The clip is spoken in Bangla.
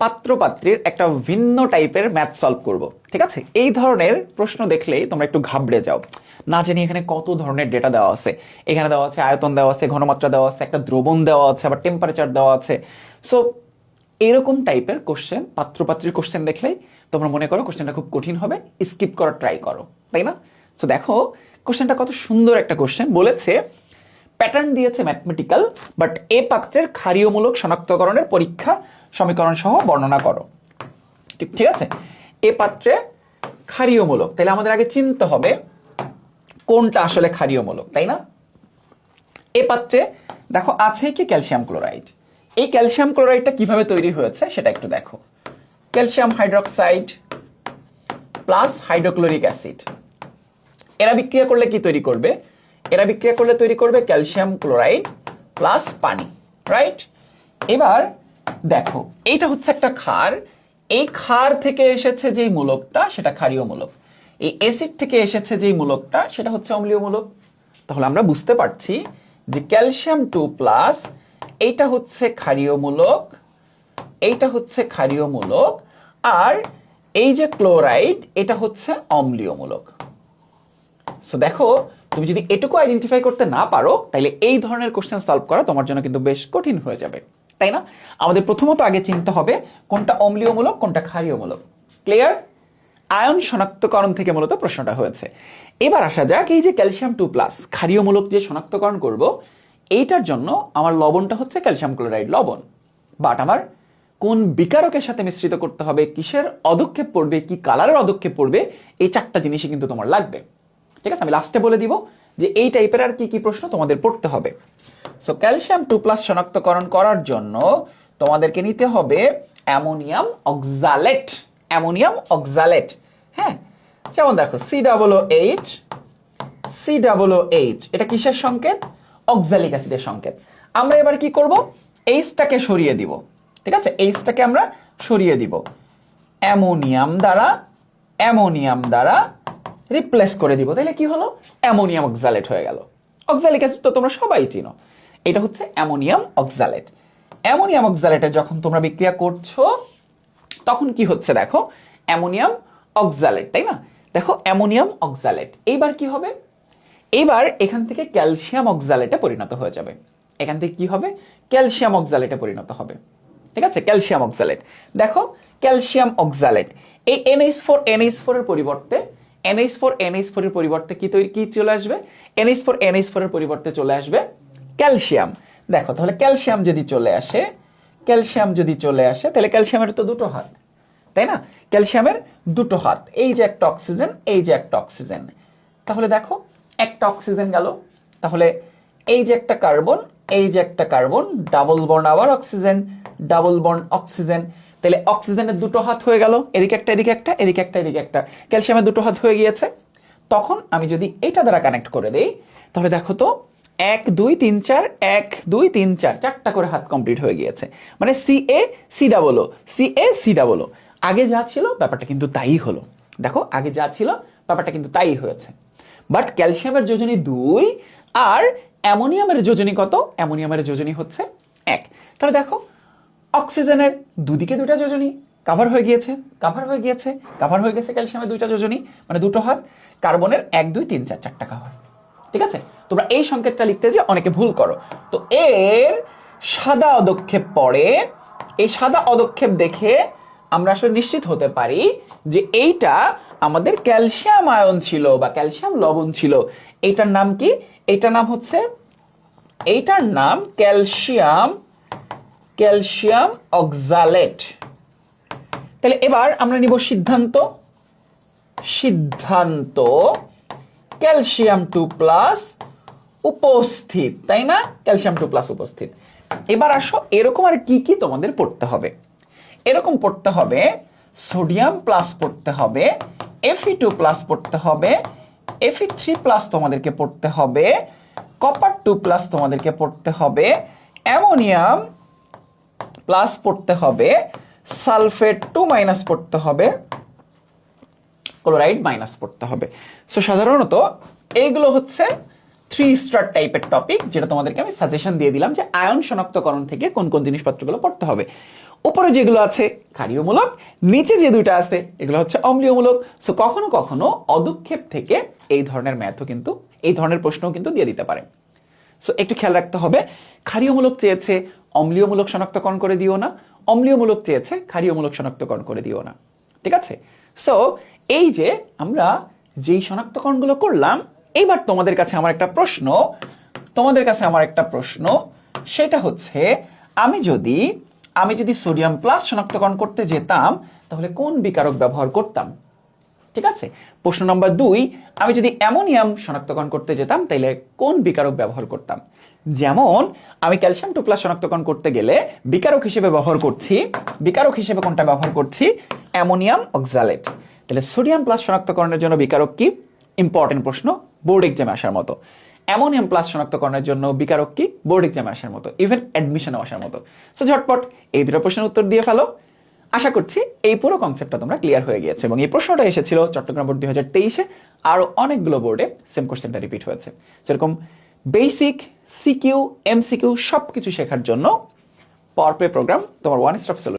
পাত্রপাত্রীর একটা ভিন্ন টাইপের ম্যাথ সলভ করব, ঠিক আছে? এই ধরনের প্রশ্ন দেখলেই তোমরা একটু ঘাবড়ে যাও, না জানি এখানে কত ধরনের ডেটা দেওয়া আছে, এখানে দেওয়া আছে আয়তন দেওয়া আছে, ঘনমাত্রা দেওয়া আছে, একটা দ্রবণ দেওয়া আছে, আবার টেম্পারেচার দেওয়া আছে। সো এরকম টাইপের কোশ্চেন, পাত্রপাত্রীর কোশ্চেন দেখলেই তোমরা মনে করো কোশ্চেনটা খুব কঠিন হবে, স্কিপ করার ট্রাই করো, তাই না? সো দেখো কোশ্চেনটা কত সুন্দর একটা কোশ্চেন। বলেছে প্যাটার্ন দিয়েছে ম্যাথমেটিক্যাল, বাট এ পাত্রের ক্ষারীয়মূলক শনাক্তকরণের পরীক্ষা সমীকরণ সহ বর্ণনা করো। ঠিক আছে, এ পাত্রে ক্ষারীয়মূলক, তাহলে আমাদের আগে চিনতে হবে কোনটা আসলে ক্ষারীয়মূলক, তাই না? এ পাত্রে দেখো আছে কি ক্যালসিয়াম ক্লোরাইড। এই ক্যালসিয়াম ক্লোরাইডটা কিভাবে তৈরি হয়েছে সেটা একটু দেখো। Calcium hydroxide plus hydrochloric acid, এরা বিক্রিয়া করলে কি তৈরি করবে? এরা বিক্রিয়া করলে তৈরি করবে ক্যালসিয়াম ক্লোরাইড প্লাস পানি, রাইট? এবার দেখো এইটা হচ্ছে একটা ক্ষার, এই ক্ষার থেকে এসেছে যেই মূলকটা সেটা ক্ষারীয় মূলক, এই অ্যাসিড থেকে এসেছে যেই মূলকটা সেটা হচ্ছে অম্লীয় মূলক। তাহলে আমরা বুঝতে পারছি যে ক্যালসিয়াম 2 প্লাস এইটা হচ্ছে ক্ষারীয় মূলক, এইটা হচ্ছে ক্ষারীয় মূলক, আর এই যে ক্লোরাইড এটা হচ্ছে অম্লীয় মূলক। সো দেখো তুমি যদি এটুকু আইডেন্টিফাই করতে না পারো তাহলে এই ধরনের কোশ্চেন সলভ করা তোমার জন্য কিন্তু বেশ কঠিন হয়ে যাবে, তাই না? আমাদের প্রথমত আগে চিনতে হবে কোনটা অম্লীয় মূলক কোনটা ক্ষারীয় মূলক। ক্লিয়ার? আয়ন শনাক্তকরণ থেকে মূলত প্রশ্নটা হয়েছে। এবার আসা যাক এই যে ক্যালসিয়াম 2 প্লাস ক্ষারীয় মূলক যে শনাক্তকরণ করব, এইটার জন্য আমার লবণটা হচ্ছে ক্যালসিয়াম ক্লোরাইড লবণ, বাট আমার কোন বিকারকের সাথে মিশ্রিত করতে হবে, কিসের অদক্ষেপ পড়বে, কি কালারের অদক্ষেপ পড়বে, এই চারটা জিনিসই কিন্তু তোমার লাগবে। ঠিক আছে, আমি লাস্টে বলে দিব যে এই টাইপের আর কি কি প্রশ্ন তোমাদের পড়তে হবে। সো ক্যালসিয়াম 2 প্লাস শনাক্তকরণ করার জন্য তোমাদেরকে নিতে হবে অ্যামোনিয়াম অক্সালেট, অ্যামোনিয়াম অক্সালেট। হ্যাঁ, যেমন দেখো COOH, COOH এটা কিসের সংকেত? অক্সালিক অ্যাসিডের সংকেত। আমরা এবার কি করব? এইচটাকে সরিয়ে দিব, ঠিক আছে? এইচটাকে আমরা সরিয়ে দিব, অ্যামোনিয়াম দ্বারা রিপ্লেস করে দিব, তাহলে কি হলো? অ্যামোনিয়াম অক্সালেট হয়ে গেল। অক্সালিক অ্যাসিড তো তোমরা সবাই চিনো, এটা হচ্ছে অ্যামোনিয়াম অক্সালেট। অ্যামোনিয়াম অক্সালেটে যখন তোমরা বিক্রিয়া করছো তখন কি হচ্ছে দেখো, অ্যামোনিয়াম অক্সালেট, তাই না? দেখো অ্যামোনিয়াম অক্সালেট, এইবার কি হবে? এইবার এখান থেকে ক্যালসিয়াম অক্সালেটে পরিণত হয়ে যাবে। এখান থেকে কি হবে? ক্যালসিয়াম অক্সালেটে পরিণত হবে, ঠিক আছে? Calcium oxalate. দেখো ক্যালসিয়াম অক্সালেট, এই NH4 এর পরিবর্তে NH4 এর পরিবর্তে কি চলে আসবে? NH4 এর পরিবর্তে চলে আসবে ক্যালসিয়াম। দেখো তাহলে ক্যালসিয়াম যদি চলে আসে তাহলে ক্যালসিয়ামের তো দুটো হাত, তাই না? ক্যালসিয়ামের দুটো হাত, এই যে একটা অক্সিজেন, এই যে একটা অক্সিজেন। তাহলে দেখো একটা অক্সিজেন গেল, তাহলে এই যে একটা কার্বন, এই যে একটা কার্বন, ডাবল বন্ড আবার অক্সিজেন, ডাবল বন্ড অক্সিজেন। তাহলে অক্সিজেনের দুটো হাত হয়ে গেল, এদিকে একটা এদিকে একটা, এদিকে একটা এদিকে একটা, ক্যালসিয়ামের দুটো হাত হয়ে গিয়েছে। তখন আমি যদি এটা দ্বারা কানেক্ট করে দেই তাহলে দেখো তো 1 2 3 4 1 2 3 4 চারটা করে হাত কমপ্লিট হয়ে গিয়েছে, মানে CaCOO। আগে যা ছিল ব্যাপারটা কিন্তু তাই হলো। দেখো আগে যা ছিল ব্যাপারটা কিন্তু তাই হয়েছে, বাট ক্যালসিয়ামের যোজনী 2 আর অ্যামোনিয়ামের যোজনী কত? অ্যামোনিয়ামের যোজনী হচ্ছে 1। তাহলে দেখো অক্সিজেনের দুদিকে দুটা যোজনী কভার হয়ে গিয়েছে ক্যালসিয়ামের দুইটা যোজনী, মানে দুটো হাত। কার্বনের 1 2 3 4 চারটা কভার, ঠিক আছে? তোমরা এই সংকেতটা লিখতে যে অনেকে ভুল করো, তো এর সাদা অদক্ষেপ পড়ে, এই সাদা অদক্ষেপ দেখে আমরা আসলে নিশ্চিত হতে পারি যে এইটা আমাদের ক্যালসিয়াম আয়ন ছিল বা ক্যালসিয়াম লবণ ছিল। এইটার নাম কি? এইটার নাম ক্যালসিয়াম অক্সালেট। তাহলে এবার আমরা নিব সিদ্ধান্ত ক্যালসিয়াম 2 প্লাস উপস্থিত, তাই না? ক্যালসিয়াম 2 প্লাস উপস্থিত। এবার আসো এরকম আর কি কি তোমাদের পড়তে হবে। এরকম পড়তে হবে সোডিয়াম প্লাস পড়তে হবে, Fe2 প্লাস পড়তে হবে, Fe3 প্লাস তোমাদেরকে পড়তে হবে, কপার 2 প্লাস তোমাদেরকে পড়তে হবে, অ্যামোনিয়াম প্লাস পড়তে হবে, সালফেট 2 মাইনাস পড়তে হবে, ক্লোরাইড মাইনাস পড়তে হবে। সো সাধারণত এইগুলো হচ্ছে 3 স্টার টাইপের টপিক, যেটা তোমাদেরকে আমি সাজেশন দিয়ে দিলাম যে আয়ন শনাক্তকরণ থেকে কোন কোন জিনিসপত্রগুলো পড়তে হবে। উপরে যেগুলো আছে ক্ষারীয়মূলক, নিচে যে দুইটা আছে এগুলো হচ্ছে অম্লীয়মূলক। সো কখনো কখনো অদক্ষেপ থেকে এই ধরনের ম্যাথও কিন্তু, এই ধরনের প্রশ্নও কিন্তু দিয়ে দিতে পারে। সো একটু খেয়াল রাখতে হবে, ক্ষারীয়মূলক চেয়েছে অম্লীয়মূলক শনাক্তকরণ করে দিও না, অম্লীয়মূলক চেয়েছে ক্ষারীয়মূলক শনাক্তকরণ করে দিও না, ঠিক আছে? সো এই যে আমরা যেই শনাক্তকরণগুলো করলাম, এইবার তোমাদের কাছে আমার একটা প্রশ্ন, সেটা হচ্ছে আমি যদি সোডিয়াম প্লাস শনাক্তকরণ করতে যেতাম তাহলে কোন বিকারক ব্যবহার করতাম? ঠিক আছে। প্রশ্ন নম্বর 2, আমি যদি অ্যামোনিয়াম শনাক্তকরণ করতে যেতাম তাহলে কোন বিকারক ব্যবহার করতাম? যেমন আমি ক্যালসিয়াম 2 প্লাস শনাক্তকরণ করতে গেলে বিকারক হিসেবে কোনটা ব্যবহার করছি? Ammonium oxalate. তাহলে সোডিয়াম প্লাস শনাক্তকরণের জন্য বিকারক কি? ইম্পর্টেন্ট প্রশ্ন, বোর্ড এক্সামে আসার মতো। অ্যামোনিয়াম প্লাস শনাক্তকরণের জন্য বিকারক কি? বোর্ড এক্সামে আসার মতো, ইভেন অ্যাডমিশনে আসার মতো। সো ঝটপট এই দুটো প্রশ্নের উত্তর দিয়ে ফেলো। আশা করছি এই পুরো কনসেপ্টটা তোমরা ক্লিয়ার হয়ে গিয়েছে, এবং এই প্রশ্নটা এসেছিল চট্টগ্রাম বোর্ড 2023-এ, আরো অনেকগুলো বোর্ডে সেম কোশ্চেনটা রিপিট হয়েছে। সেরকম বেসিক, সিকিউ, এমসিকিউ সবকিছু শেখার জন্য পাওয়ার প্লে প্রোগ্রাম তোমার ওয়ান স্টপ সলিউশন।